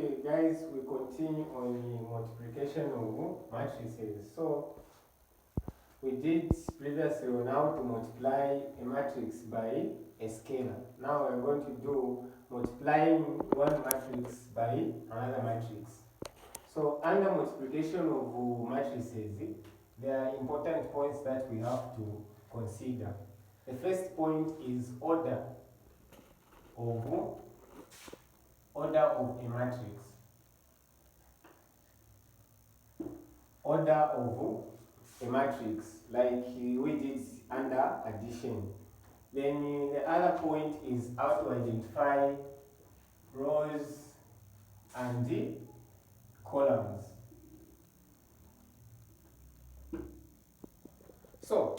Okay guys, we continue on the multiplication of matrices. So we did previously on how to multiply a matrix by a scalar. Now we're going to do multiplying one matrix by another matrix. So under multiplication of matrices, there are important points that we have to consider. The first point is order of a matrix. Order of a matrix, like we did under addition. Then the other point is how to identify rows and columns. So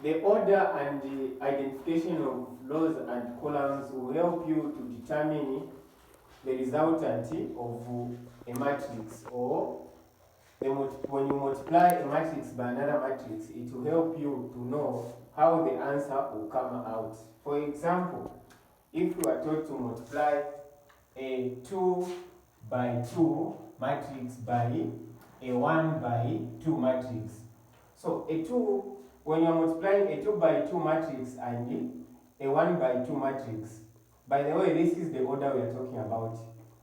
the order and the identification of rows and columns will help you to determine the resultant of a matrix, or when you multiply a matrix by another matrix, it will help you to know how the answer will come out. For example, if you are told to multiply a 2 by 2 matrix by a 1 by 2 matrix. So when you are multiplying a 2 by 2 matrix and a 1 by 2 matrix, by the way, this is the order we are talking about,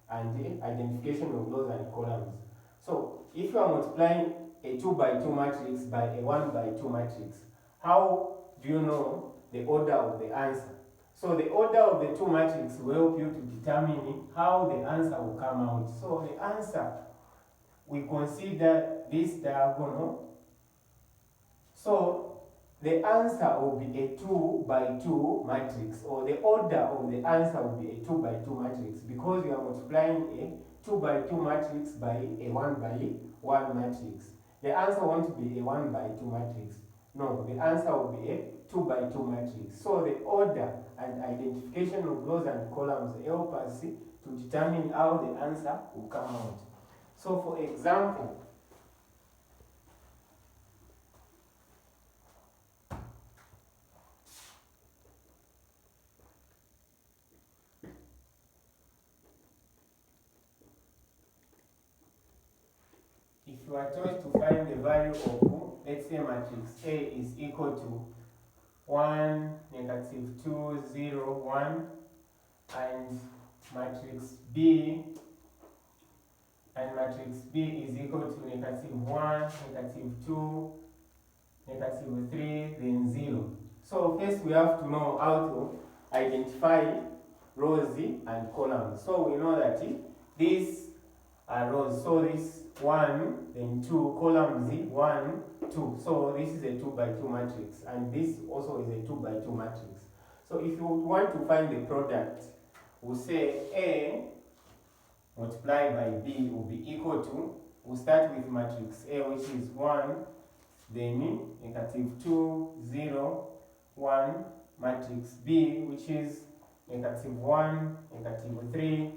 and the identification of rows and columns. So if you are multiplying a 2 by 2 matrix by a 1 by 2 matrix, how do you know the order of the answer? So the order of the two matrices will help you to determine how the answer will come out. So the answer, we consider this diagonal. So the answer will be a 2 by 2 matrix, or the order of the answer will be a 2 by 2 matrix, because you are multiplying a 2 by 2 matrix by a 1 by 1 matrix. The answer won't be a 1 by 2 matrix. No, the answer will be a 2 by 2 matrix. So the order and identification of rows and columns help us to determine how the answer will come out. So for example, if you are told to find the value of, let's say, matrix A is equal to 1, negative 2, 0, 1, and matrix B is equal to negative 1, negative 2, negative 3, then 0. So first we have to know how to identify rows and columns. So we know that these are rows. So this 1, then 2, columns 1, 2. So this is a 2 by 2 matrix, and this also is a 2 by 2 matrix. So if you want to find the product, we'll say A multiplied by B will be equal to, we'll start with matrix A, which is 1, then negative 2, 0, 1, matrix B, which is negative 1, negative 3,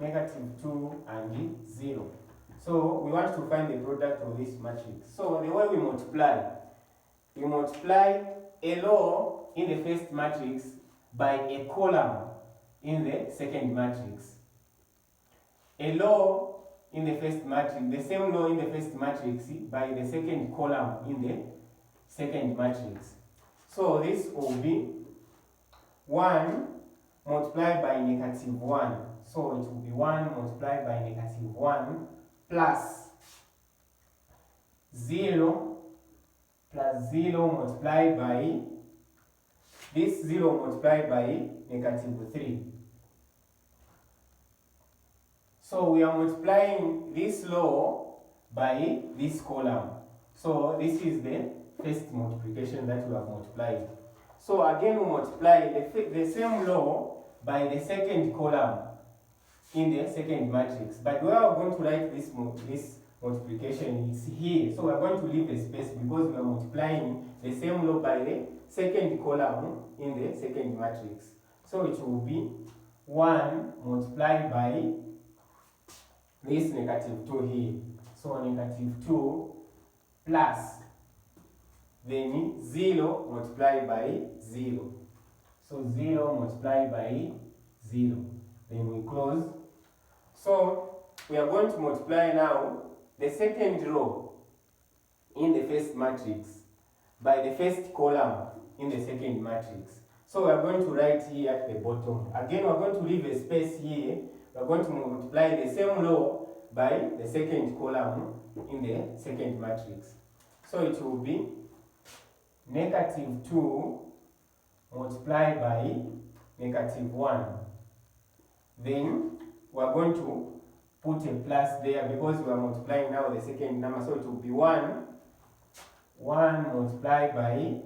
negative 2, and 0. So we want to find the product of this matrix. So the way we multiply a row in the first matrix by a column in the second matrix. A row in the first matrix, the same row in the first matrix by the second column in the second matrix. So this will be 1 multiplied by negative 1. So it will be 1 multiplied by negative 1 plus 0 multiplied by this 0 multiplied by negative 3. So we are multiplying this row by this column. So this is the first multiplication that we have multiplied. So again we multiply the same row by the second column in the second matrix. But where we're going to write this multiplication is here. So we're going to leave a space because we are multiplying the same row by the second column in the second matrix. So it will be 1 multiplied by this negative 2 here. So negative 2 plus then 0 multiplied by 0. So 0 multiplied by 0. Then we close So we are going to multiply now the second row in the first matrix by the first column in the second matrix. So we are going to write here at the bottom. Again, we are going to leave a space here. We are going to multiply the same row by the second column in the second matrix. So it will be -2 multiplied by -1. Then we are going to put a plus there because we are multiplying now the second number. So it will be 1 multiplied by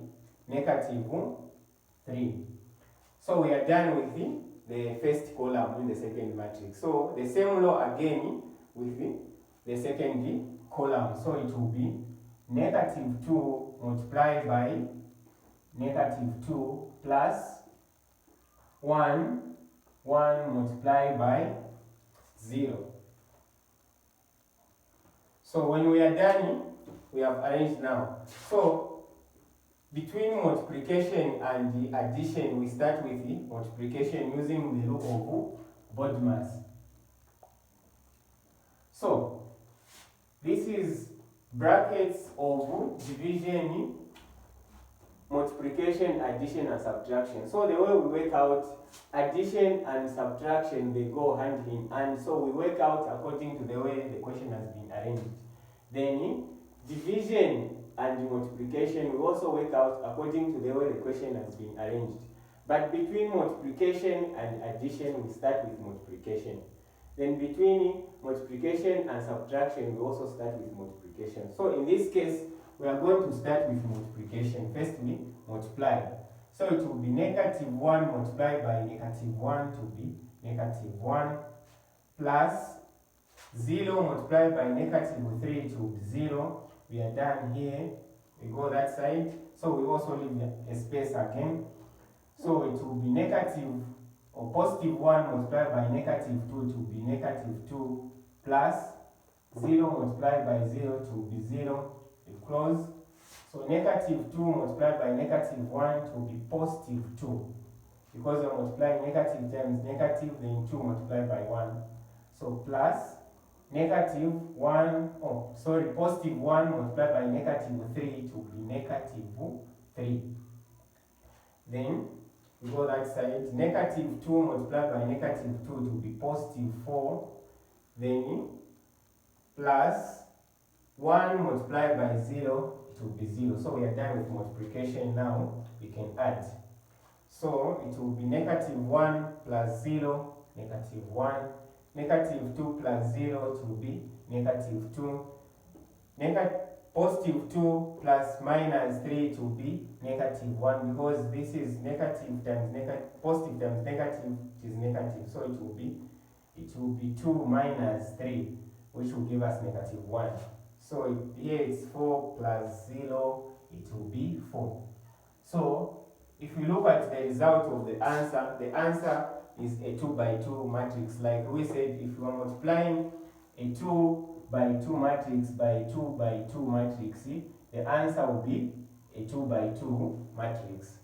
-3. So we are done with the first column in the second matrix. So the same law again with the second column. So it will be -2 multiplied by -2 plus 1 multiplied by 0. So when we are done, we have arranged now. So between multiplication and the addition, we start with the multiplication using the rule of Bodmer's. So this is brackets of division, multiplication, addition, and subtraction. So the way we work out addition and subtraction, they go hand in hand. So we work out according to the way the question has been arranged. Then division and multiplication, we also work out according to the way the question has been arranged. But between multiplication and addition, we start with multiplication. Then between multiplication and subtraction, we also start with multiplication. So in this case, we are going to start with multiplication. First, we multiply. So it will be -1 multiplied by -1 to be -1 plus 0 multiplied by -3 to be 0. We are done here. We go that side. So we also leave a space again. So it will be negative or +1 multiplied by -2 to be -2 plus 0 multiplied by 0 to be 0. We close. So -2 multiplied by -1 to be +2. Because we are multiplying negative times negative, then 2 multiplied by 1. So plus +1 multiplied by -3 to be -3. Then we go that side. -2 multiplied by -2 to be +4. Then plus 1 multiplied by 0 to be 0. So we are done with multiplication now. We can add. So it will be -1 plus 0, -1. -2 plus 0 to be -2. +2 plus -3 to be -1, because this is negative times positive times negative is negative. So it will be 2 minus 3, which will give us -1. So here it's 4 plus 0, it will be 4. So if you look at the result of the answer is a 2 by 2 matrix. Like we said, if you are multiplying a 2 by 2 matrix by 2 by 2 matrix, the answer will be a 2 by 2 matrix.